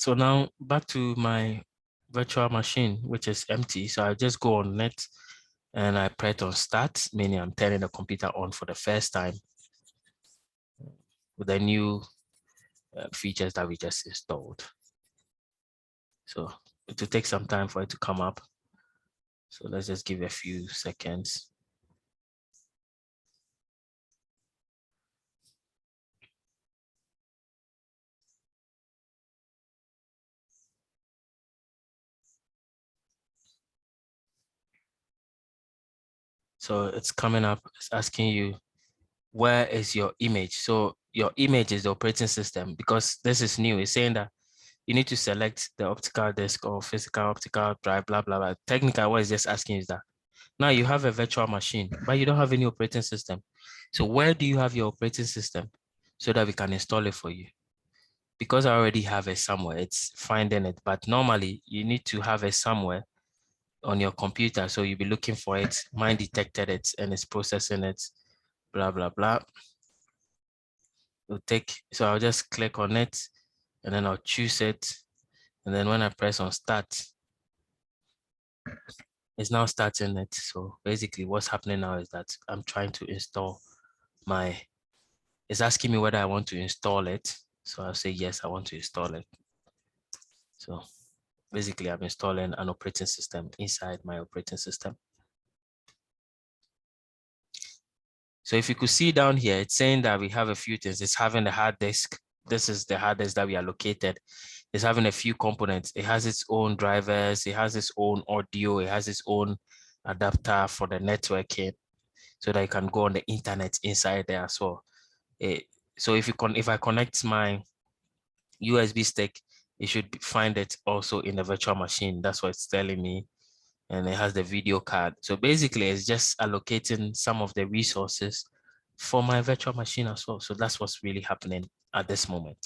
So now back to my virtual machine, which is empty. So I just go on net and I press on start, meaning I'm turning the computer on for the first time with the new features that we just installed. So it will take some time for it to come up. So let's just give it a few seconds. So it's coming up, it's asking you, where is your image? So your image is the operating system, because this is new. It's saying that you need to select the optical disk or physical optical drive, blah, blah, blah. Technically, what it's just asking is that now you have a virtual machine, but you don't have any operating system. So where do you have your operating system so that we can install it for you? Because I already have it somewhere, it's finding it. But normally you need to have it somewhere on your computer. So you'll be looking for it, mine detected it and it's processing it, blah, blah, blah. It'll take, so I'll just click on it and then I'll choose it. And then when I press on start, it's now starting it. So basically what's happening now is that I'm trying to install it's asking me whether I want to install it. So I'll say, yes, I want to install it. So basically I'm installing an operating system inside my operating system. So if you could see down here, it's saying that we have a few things. It's having the hard disk. This is the hard disk that we allocated. It's having a few components. It has its own drivers. It has its own audio. It has its own adapter for the networking so that you can go on the internet inside there as well. So if I connect my USB stick, it should find it also in the virtual machine. That's what it's telling me. And it has the video card. So basically it's just allocating some of the resources for my virtual machine as well. So that's what's really happening at this moment.